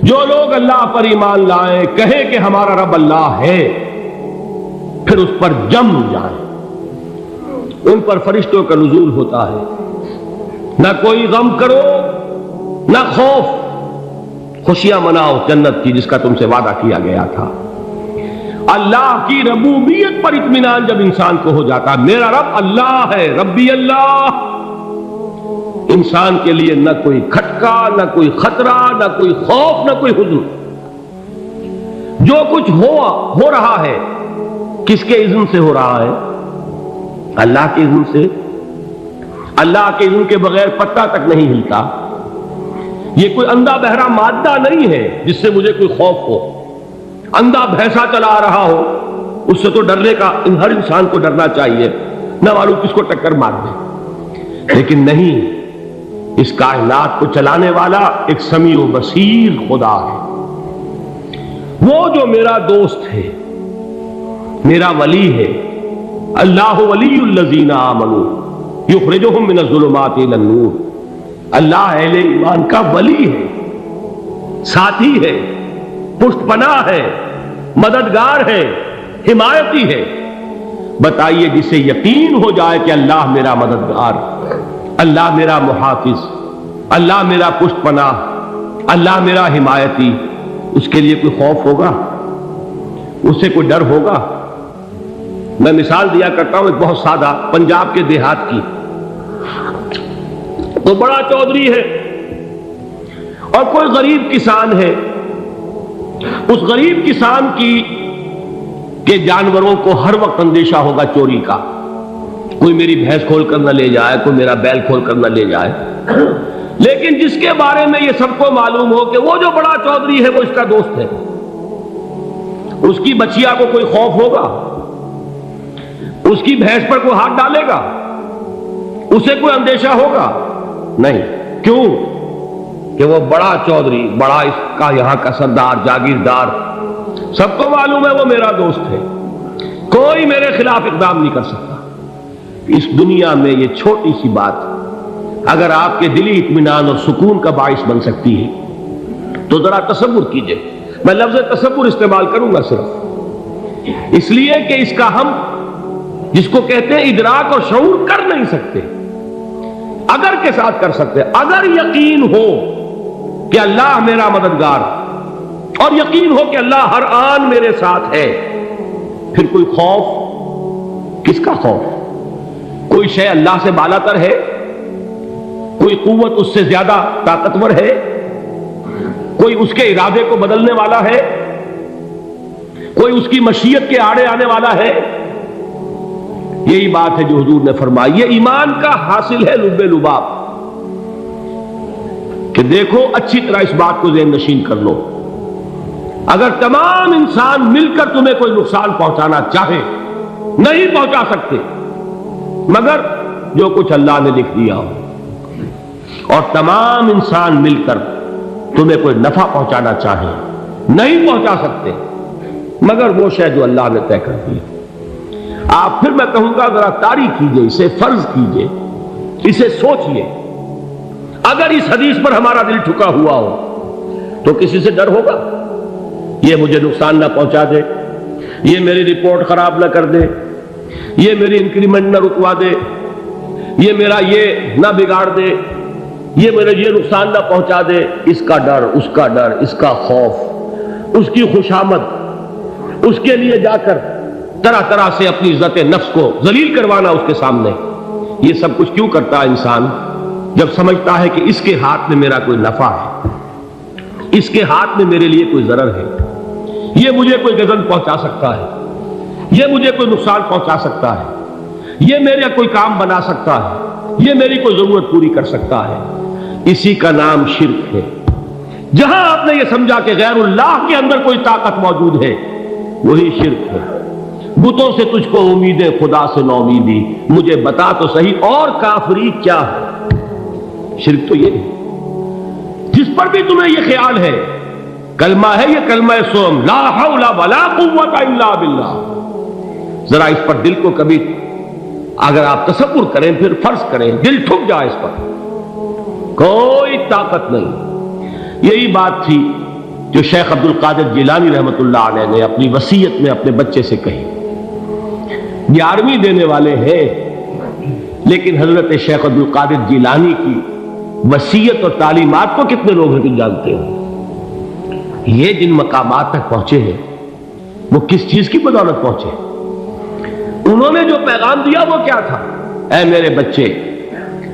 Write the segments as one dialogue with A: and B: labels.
A: جو لوگ اللہ پر ایمان لائیں، کہیں کہ ہمارا رب اللہ ہے، پھر اس پر جم جائیں، ان پر فرشتوں کا نزول ہوتا ہے، نہ کوئی غم کرو نہ خوف، خوشیاں مناؤ جنت کی جس کا تم سے وعدہ کیا گیا تھا۔ اللہ کی ربوبیت پر اطمینان جب انسان کو ہو جاتا، میرا رب اللہ ہے، ربی اللہ، انسان کے لیے نہ کوئی کھٹکا، نہ کوئی خطرہ، نہ کوئی خوف، نہ کوئی حزن۔ جو کچھ ہو رہا ہے کس کے اذن سے ہو رہا ہے؟ اللہ کے اذن سے۔ اللہ کے اذن کے بغیر پتا تک نہیں ہلتا۔ یہ کوئی اندھا بہرا مادہ نہیں ہے جس سے مجھے کوئی خوف ہو۔ اندھا بھینسا چلا آ رہا ہو اس سے تو ڈرنے کا ہر انسان کو ڈرنا چاہیے، نہ معلوم کس کو ٹکر مار دے، لیکن نہیں، اس کائنات کو چلانے والا ایک سمیع و بصیر خدا ہے۔ وہ جو میرا دوست ہے، میرا ولی ہے، اللہ ولی الذین آمنوا یخرجہم من الظلمات الی النور، اللہ اہل ایمان کا ولی ہے، ساتھی ہے، پشت پناہ ہے، مددگار ہے، حمایتی ہے۔ بتائیے جسے یقین ہو جائے کہ اللہ میرا مددگار، اللہ میرا محافظ، اللہ میرا پشت پناہ، اللہ میرا حمایتی، اس کے لیے کوئی خوف ہوگا؟ اس سے کوئی ڈر ہوگا؟ میں مثال دیا کرتا ہوں ایک بہت سادہ، پنجاب کے دیہات کی۔ تو بڑا چودھری ہے اور کوئی غریب کسان ہے، اس غریب کسان کے جانوروں کو ہر وقت اندیشہ ہوگا چوری کا، کوئی میری بھینس کھول کر نہ لے جائے، کوئی میرا بیل کھول کر نہ لے جائے۔ لیکن جس کے بارے میں یہ سب کو معلوم ہو کہ وہ جو بڑا چودھری ہے وہ اس کا دوست ہے، اس کی بچیا کو کوئی خوف ہوگا؟ اس کی بھینس پر کوئی ہاتھ ڈالے گا؟ اسے کوئی اندیشہ ہوگا؟ نہیں۔ کیوں؟ کہ وہ بڑا چودھری، بڑا اس کا یہاں کا سردار، جاگیردار، سب کو معلوم ہے وہ میرا دوست ہے، کوئی میرے خلاف اقدام نہیں کر سکتا۔ اس دنیا میں یہ چھوٹی سی بات اگر آپ کے دلی اطمینان اور سکون کا باعث بن سکتی ہے تو ذرا تصور کیجئے۔ میں لفظ تصور استعمال کروں گا صرف اس لیے کہ اس کا ہم جس کو کہتے ہیں ادراک اور شعور کر نہیں سکتے، اگر کے ساتھ کر سکتے۔ اگر یقین ہو کہ اللہ میرا مددگار اور یقین ہو کہ اللہ ہر آن میرے ساتھ ہے، پھر کوئی خوف؟ کس کا خوف؟ کوئی شے اللہ سے بالا تر ہے؟ کوئی قوت اس سے زیادہ طاقتور ہے؟ کوئی اس کے ارادے کو بدلنے والا ہے؟ کوئی اس کی مشیت کے آڑے آنے والا ہے؟ یہی بات ہے جو حضور نے فرمائی، یہ ایمان کا حاصل ہے لب لباب، کہ دیکھو اچھی طرح اس بات کو ذہن نشین کر لو، اگر تمام انسان مل کر تمہیں کوئی نقصان پہنچانا چاہے نہیں پہنچا سکتے، مگر جو کچھ اللہ نے لکھ دیا ہو، اور تمام انسان مل کر تمہیں کوئی نفع پہنچانا چاہے نہیں پہنچا سکتے، مگر وہ شے جو اللہ نے طے کر دی۔ آپ پھر میں کہوں گا ذرا طاری کیجئے، اسے فرض کیجئے، اسے سوچئے، اگر اس حدیث پر ہمارا دل ٹھکا ہوا ہو تو کسی سے ڈر ہوگا؟ یہ مجھے نقصان نہ پہنچا دے، یہ میری رپورٹ خراب نہ کر دے، یہ میری انکریمنٹ نہ رکوا دے، یہ میرا یہ نہ بگاڑ دے، یہ میرے یہ نقصان نہ پہنچا دے۔ اس کا ڈر، اس کا ڈر، اس کا خوف، اس کی خوشامد، اس کے لیے جا کر طرح طرح سے اپنی عزت نفس کو ذلیل کروانا اس کے سامنے، یہ سب کچھ کیوں کرتا ہے انسان؟ جب سمجھتا ہے کہ اس کے ہاتھ میں میرا کوئی نفع ہے، اس کے ہاتھ میں میرے لیے کوئی ضرر ہے، یہ مجھے کوئی غضب پہنچا سکتا ہے، یہ مجھے کوئی نقصان پہنچا سکتا ہے، یہ میرا کوئی کام بنا سکتا ہے، یہ میری کوئی ضرورت پوری کر سکتا ہے، اسی کا نام شرک ہے۔ جہاں آپ نے یہ سمجھا کہ غیر اللہ کے اندر کوئی طاقت موجود ہے، وہی شرک ہے۔ بتوں سے تجھ کو امید ہے، خدا سے نو امیدی، مجھے بتا تو صحیح اور کافری کیا ہے؟ شرک تو یہ ہے جس پر بھی تمہیں یہ خیال ہے، کلمہ ہے یہ کلمہ سوم، لا حول ولا قوت الا باللہ، ذرا اس پر دل کو کبھی اگر آپ تصور کریں، پھر فرض کریں، دل ٹھک جائے اس پر، کوئی طاقت نہیں۔ یہی بات تھی جو شیخ عبد القادر جیلانی رحمۃ اللہ علیہ نے اپنی وصیت میں اپنے بچے سے کہی. 11ویں دینے والے ہیں، لیکن حضرت شیخ عبد القادر جیلانی کی وصیت اور تعلیمات کو کتنے لوگ ہیں جانتے ہو؟ یہ جن مقامات تک پہنچے ہیں وہ کس چیز کی بدولت پہنچے؟ انہوں نے جو پیغام دیا وہ کیا تھا؟ اے میرے بچے،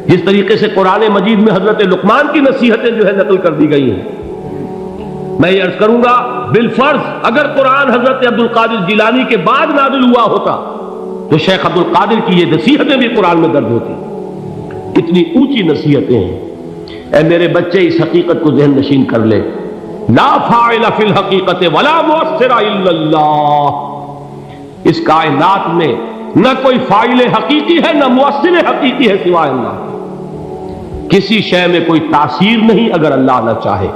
A: جس طریقے سے قرآن مجید میں حضرت لقمان کی نصیحتیں جو ہے نقل کر دی گئی ہیں، میں یہ عرض کروں گا بالفرض اگر قرآن حضرت عبد القادر جیلانی کے بعد نازل ہوا ہوتا تو شیخ عبد القادر کی یہ نصیحتیں بھی قرآن میں درج ہوتی. اتنی اونچی نصیحتیں ہیں. اے میرے بچے، اس حقیقت کو ذہن نشین کر لے، لا فاعل فی الحقیقت ولا مؤثر الا اللہ. اس کائنات میں نہ کوئی فاعل حقیقی ہے نہ مؤثر حقیقی ہے سوائے اللہ. کسی شے میں کوئی تاثیر نہیں اگر اللہ نہ چاہے.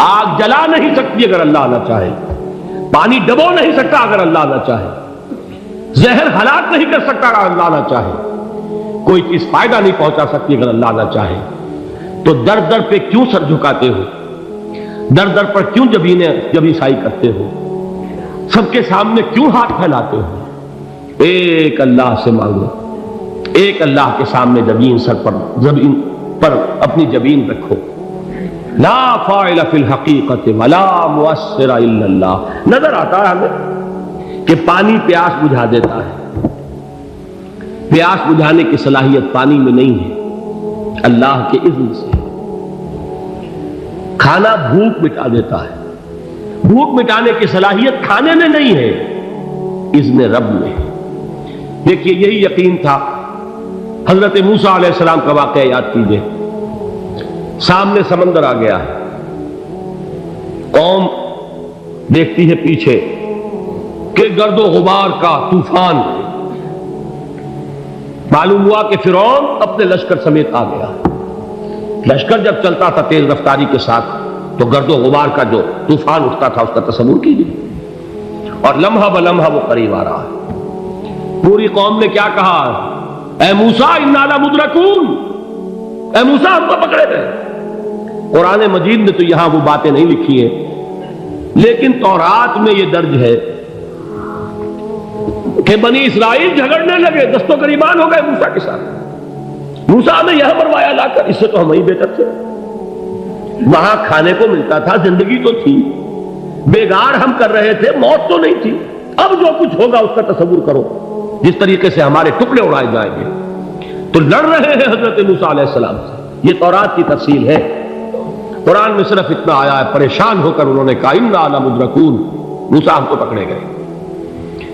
A: آگ جلا نہیں سکتی اگر اللہ نہ چاہے. پانی ڈبو نہیں سکتا اگر اللہ نہ چاہے. زہر ہلاک نہیں کر سکتا اگر اللہ نہ چاہے. کوئی چیز فائدہ نہیں پہنچا سکتی اگر اللہ نہ چاہے. تو در در پہ کیوں سر جھکاتے ہو؟ در در پر کیوں جبیں سائی کرتے ہو؟ سب کے سامنے کیوں ہاتھ پھیلاتے ہو؟ ایک اللہ سے مانگو. ایک اللہ کے سامنے زمین پر اپنی جبین رکھو. لا فاعل فی الحقیقت ولا مؤثر الا اللہ. نظر آتا ہے ہمیں کہ پانی پیاس بجھا دیتا ہے. پیاس بجھانے کی صلاحیت پانی میں نہیں ہے، اللہ کے اذن سے. کھانا بھوک مٹا دیتا ہے. بھوک مٹانے کی صلاحیت کھانے میں نہیں ہے، اذن رب میں. دیکھیے یہی یقین تھا. حضرت موسیٰ علیہ السلام کا واقعہ یاد کیجئے. سامنے سمندر آ گیا ہے. قوم دیکھتی ہے پیچھے کہ گرد و غبار کا طوفان. معلوم ہوا کہ فرعون اپنے لشکر سمیت آ گیا. لشکر جب چلتا تھا تیز رفتاری کے ساتھ تو گرد و غبار کا جو طوفان اٹھتا تھا اس کا تصور کیجیے. اور لمحہ بلمحہ وہ قریب آ رہا ہے. پوری قوم نے کیا کہا؟ اے موسیٰ انا لمدرکون. اے موسیٰ ہم کو پکڑے گئے. قرآن مجید نے تو یہاں وہ باتیں نہیں لکھی ہیں، لیکن تورات میں یہ درج ہے کہ بنی اسرائیل جھگڑنے لگے، دست و گریبان ہو گئے موسیٰ کے ساتھ. موسیٰ نے یہاں مروایا لا کر، اس سے تو ہم ہی بہتر تھے. وہاں کھانے کو ملتا تھا، زندگی تو تھی. بیگار ہم کر رہے تھے، موت تو نہیں تھی. اب جو کچھ ہوگا اس کا تصور کرو، جس طریقے سے ہمارے ٹکڑے اڑائے جائیں گے. تو لڑ رہے ہیں حضرت موسیٰ علیہ السلام سے. یہ تورات کی تفصیل ہے. قرآن میں صرف اتنا آیا ہے، پریشان ہو کر انہوں نے کہا انا لمدرکون. موسیٰ ہم کو پکڑے گئے.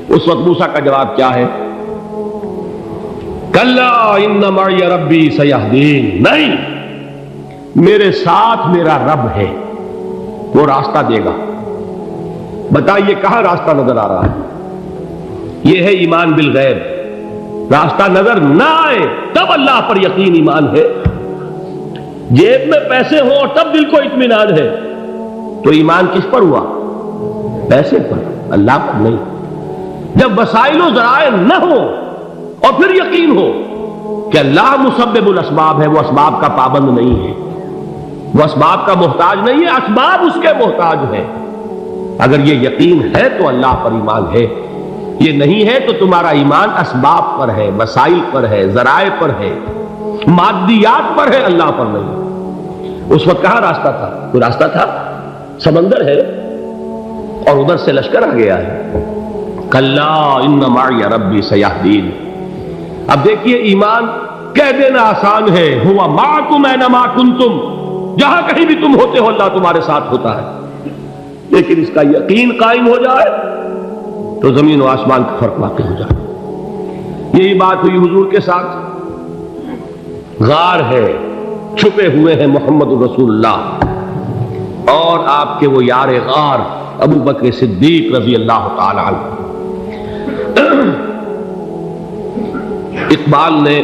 A: اس وقت موسیٰ کا جواب کیا ہے؟ کلا ان معی ربی سیہدین. نہیں، میرے ساتھ میرا رب ہے، وہ راستہ دے گا. بتائیے کہاں راستہ نظر آ رہا ہے؟ یہ ہے ایمان بالغیب. راستہ نظر نہ آئے تب اللہ پر یقین ایمان ہے. جیب میں پیسے ہوں اور تب دل کو اطمینان ہے تو ایمان کس پر ہوا؟ پیسے پر، اللہ پر نہیں. جب وسائل و ذرائع نہ ہو اور پھر یقین ہو کہ اللہ مسبب الاسباب ہے، وہ اسباب کا پابند نہیں ہے، وہ اسباب کا محتاج نہیں ہے، اسباب اس کے محتاج ہے. اگر یہ یقین ہے تو اللہ پر ایمان ہے. یہ نہیں ہے تو تمہارا ایمان اسباب پر ہے، وسائل پر ہے، ذرائع پر ہے، مادیات پر ہے، اللہ پر نہیں. اس وقت کہاں راستہ تھا؟ کوئی راستہ تھا؟ سمندر ہے اور ادھر سے لشکر آ گیا ہے. کلا ان معی ربی سیہدین. اب دیکھیے ایمان کہہ دینا آسان ہے، ہوا معکم اینما کنتم. جہاں کہیں بھی تم ہوتے ہو اللہ تمہارے ساتھ ہوتا ہے. لیکن اس کا یقین قائم ہو جائے تو زمین و آسمان کا فرق واقع ہو جائے. یہی بات ہوئی حضور کے ساتھ. غار ہے، چھپے ہوئے ہیں محمد رسول اللہ اور آپ کے وہ یار غار ابو بکر صدیق رضی اللہ تعالی عنہ. اقبال نے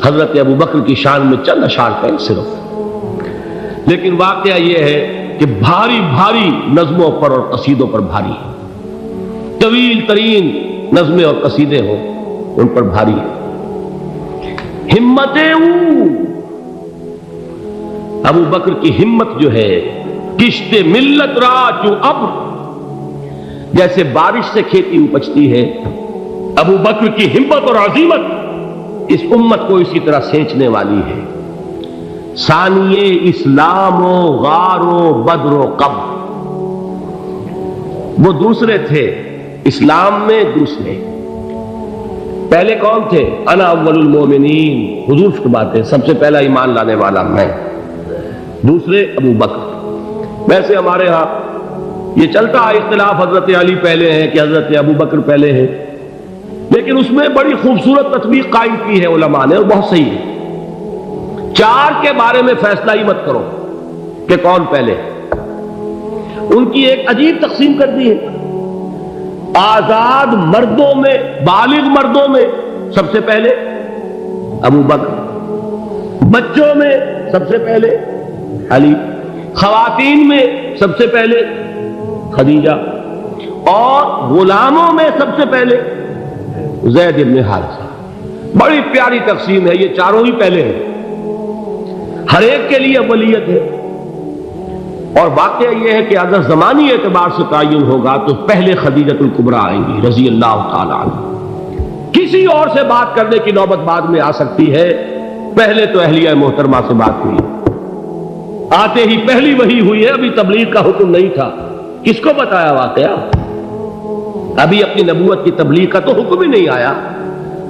A: حضرت ابو بکر کی شان میں چند اشعار کہے صرف، لیکن واقعہ یہ ہے کہ بھاری بھاری نظموں پر اور قصیدوں پر بھاری ہے. طویل ترین نظمیں اور قصیدے ہوں ان پر بھاری ہے. ہمتیں ابو بکر کی ہمت جو ہے کشت ملت را جو ابر، جیسے بارش سے کھیتی اپجتی ہے، ابو بکر کی ہمت اور عزیمت اس امت کو اسی طرح سینچنے والی ہے۔ ثانیے اسلام و غار و بدر و قبر، وہ دوسرے تھے اسلام میں، دوسرے پہلے کون تھے؟ انا اول المومنین، حضور فرماتے سب سے پہلا ایمان لانے والا میں، دوسرے ابو بکر۔ ویسے ہمارے ہاں یہ چلتا ہے اختلاف، حضرت علی پہلے ہیں کہ حضرت ابو بکر پہلے ہیں، لیکن اس میں بڑی خوبصورت تطبیق قائم کی ہے علماء نے، اور بہت صحیح ہے۔ چار کے بارے میں فیصلہ ہی مت کرو کہ کون پہلے، ان کی ایک عجیب تقسیم کر دی ہے۔ آزاد مردوں میں، بالغ مردوں میں سب سے پہلے ابو بکر، بچوں میں سب سے پہلے علی، خواتین میں سب سے پہلے خدیجہ، اور غلاموں میں سب سے پہلے زید بن حارثہ۔ بڑی پیاری تقسیم ہے، یہ چاروں ہی پہلے ہیں، ہر ایک کے لیے اولیت ہے۔ اور واقعہ یہ ہے کہ اگر زمانی اعتبار سے تعین ہوگا تو پہلے خدیجۃ الکبریٰ آئیں گی رضی اللہ تعالی عنہ، کسی اور سے بات کرنے کی نوبت بعد میں آ سکتی ہے، پہلے تو اہلیہ محترمہ سے بات ہوئی، آتے ہی پہلی وحی ہوئی ہے، ابھی تبلیغ کا حکم نہیں تھا۔ کس کو بتایا واقعہ؟ ابھی اپنی نبوت کی تبلیغ کا تو حکم ہی نہیں آیا،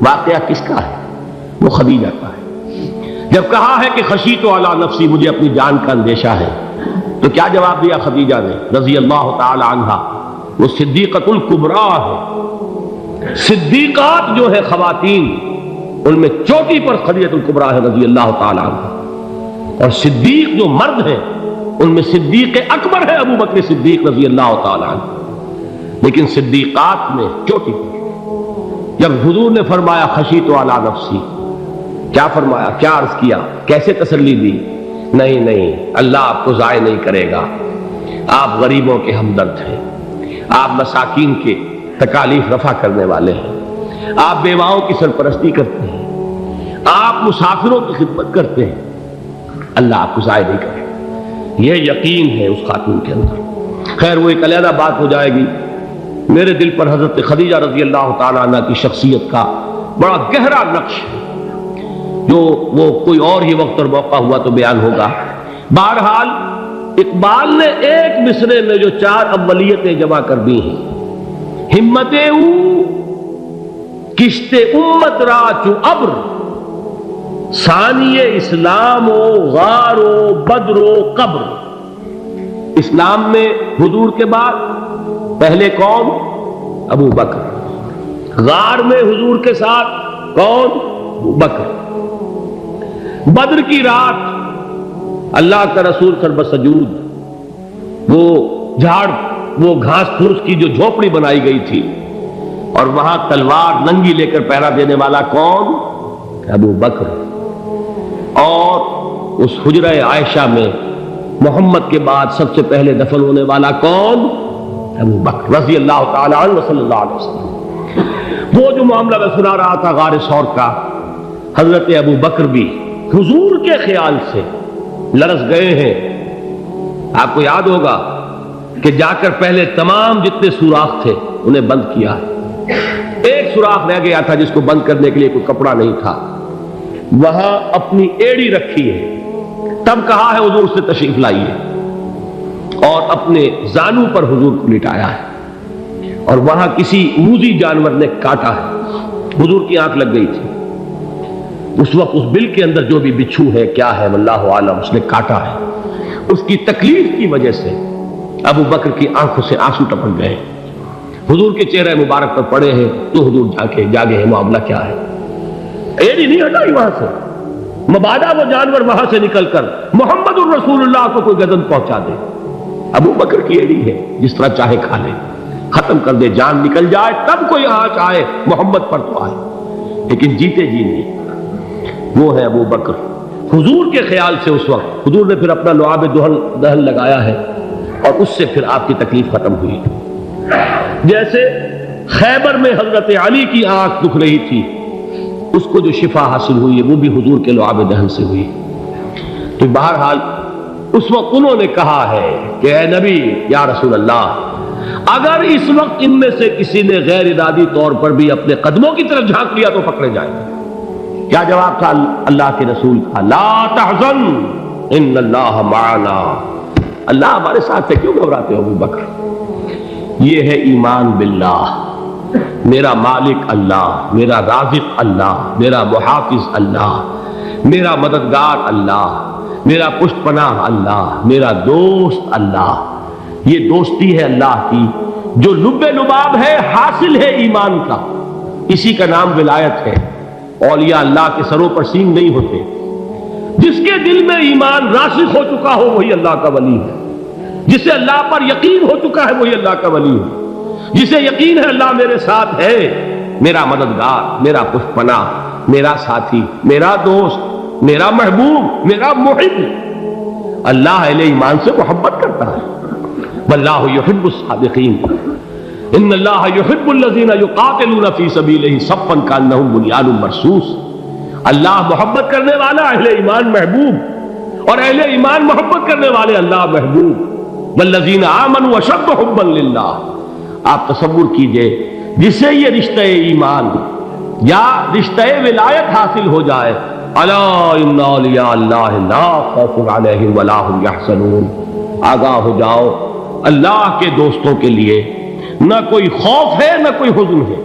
A: واقعہ کس کا ہے؟ وہ خدیجہ کا ہے۔ جب کہا ہے کہ خشیت علی نفسی، مجھے اپنی جان کا اندیشہ ہے، تو کیا جواب دیا خدیجہ نے رضی اللہ تعالی عنہا؟ وہ صدیقۃ الکبریٰ ہے، صدیقات جو ہے خواتین، ان میں چوٹی پر خدیجۃ الکبریٰ ہے رضی اللہ تعالی عنہا، اور صدیق جو مرد ہیں ان میں صدیق اکبر ہے ابو بکر صدیق رضی اللہ تعالی عنہ، لیکن صدیقات میں چوٹی پر۔ جب حضور نے فرمایا خشیت علی نفسی، کیا فرمایا، کیا عرض کیا، کیسے تسلی دی؟ نہیں نہیں، اللہ آپ کو ضائع نہیں کرے گا، آپ غریبوں کے ہمدرد ہیں، آپ مساکین کے تکالیف رفع کرنے والے ہیں، آپ بیواؤں کی سرپرستی کرتے ہیں، آپ مسافروں کی خدمت کرتے ہیں، اللہ آپ کو ضائع نہیں کرے گا۔ یہ یقین ہے اس خاتون کے اندر۔ خیر وہ ایک علیحدہ بات ہو جائے گی۔ میرے دل پر حضرت خدیجہ رضی اللہ تعالیٰ عنہ کی شخصیت کا بڑا گہرا نقش ہے، جو وہ کوئی اور ہی وقت اور موقع ہوا تو بیان ہوگا۔ بہرحال اقبال نے ایک مصرے میں جو چار اولیتیں جمع کر دی ہیں، ہمت او کشت امت را چو ابر، ثانی اسلام و غار و بدر و قبر۔ اسلام میں حضور کے بعد پہلے کون؟ ابو بکر۔ غار میں حضور کے ساتھ کون؟ ابو بکر۔ بدر کی رات اللہ کا رسول سربسجود، وہ جھاڑ، وہ گھاس پھوس کی جو جھوپڑی بنائی گئی تھی، اور وہاں تلوار ننگی لے کر پہرا دینے والا کون؟ ابو بکر۔ اور اس حجرہ عائشہ میں محمد کے بعد سب سے پہلے دفن ہونے والا کون؟ ابو بکر رضی اللہ تعالی عنہ صلی اللہ علیہ وسلم۔ وہ جو معاملہ میں سنا رہا تھا غار ثور کا، حضرت ابو بکر بھی حضور کے خیال سے لرز گئے ہیں۔ آپ کو یاد ہوگا کہ جا کر پہلے تمام جتنے سوراخ تھے انہیں بند کیا ہے، ایک سوراخ رہ گیا تھا جس کو بند کرنے کے لیے کوئی کپڑا نہیں تھا، وہاں اپنی ایڑی رکھی ہے، تب کہا ہے حضور سے تشریف لائیے، اور اپنے زانو پر حضور کو لٹایا ہے، اور وہاں کسی موذی جانور نے کاٹا ہے، حضور کی آنکھ لگ گئی تھی، اس وقت اس بل کے اندر جو بھی بچھو ہے کیا ہے واللہ عالم، اس نے کاٹا ہے، اس کی تکلیف کی وجہ سے ابو بکر کی آنکھوں سے آنسو ٹپک گئے، حضور کے چہرے مبارک پر پڑے ہیں، تو حضور جاگے ہیں، معاملہ کیا ہے؟ ایڑی نہیں ہٹائی وہاں سے، مبادا وہ جانور وہاں سے نکل کر محمد الرسول اللہ کو کوئی گزن پہنچا دے، ابو بکر کی ایڑی ہے، جس طرح چاہے کھا لے، ختم کر دے، جان نکل جائے تب کوئی آنچ آئے، محمد پر تو آئے، لیکن جیتے جی نہیں۔ وہ ہے ابو بکر۔ حضور کے خیال سے اس وقت حضور نے پھر اپنا لعاب دہن لگایا ہے، اور اس سے پھر آپ کی تکلیف ختم ہوئی۔ جیسے خیبر میں حضرت علی کی آنکھ دکھ رہی تھی، اس کو جو شفا حاصل ہوئی ہے وہ بھی حضور کے لعاب دہن سے ہوئی۔ تو بہرحال اس وقت انہوں نے کہا ہے کہ اے نبی یا رسول اللہ، اگر اس وقت ان میں سے کسی نے غیر ارادی طور پر بھی اپنے قدموں کی طرف جھانک لیا تو پکڑے جائیں گے۔ کیا جواب تھا اللہ کے رسول کا؟ لا تحزن ان اللہ معنا، اللہ ہمارے ساتھ ہے، کیوں گھبراتے ہو ابو بکر؟ یہ ہے ایمان باللہ، میرا مالک اللہ، میرا رازق اللہ، میرا محافظ اللہ، میرا مددگار اللہ، میرا پشت پناہ اللہ، میرا دوست اللہ۔ یہ دوستی ہے اللہ کی جو لب لباب ہے، حاصل ہے ایمان کا، اسی کا نام ولایت ہے۔ اولیاء اللہ کے سروں پر سینگ نہیں ہوتے، جس کے دل میں ایمان راسخ ہو چکا ہو وہی اللہ کا ولی ہے، جسے اللہ پر یقین ہو چکا ہے وہی اللہ کا ولی ہے، جسے یقین ہے اللہ میرے ساتھ ہے، میرا مددگار، میرا پشت پناہ، میرا ساتھی، میرا دوست، میرا محبوب، میرا محب۔ اللہ اہل ایمان سے محبت کرتا ہے۔ واللہ یحب الصادقین، ان اللہ یحب الذین یقاتلون فی سبیلہ صفا کانہم بنیان مرصوص۔ اللہ محبت کرنے والا، اہل ایمان محبوب، اور اہل ایمان محبت کرنے والے اللہ محبوب۔ والذین آمنوا اشد حبا للہ۔ آپ تصور کیجئے جسے یہ رشتہ ایمان یا رشتہ ولایت حاصل ہو جائے، الا ان اولیاء اللہ لا خوف علیہم ولا هم یحزنون، آگاہ ہو جاؤ اللہ کے دوستوں کے لیے نہ کوئی خوف ہے نہ کوئی حزن ہے۔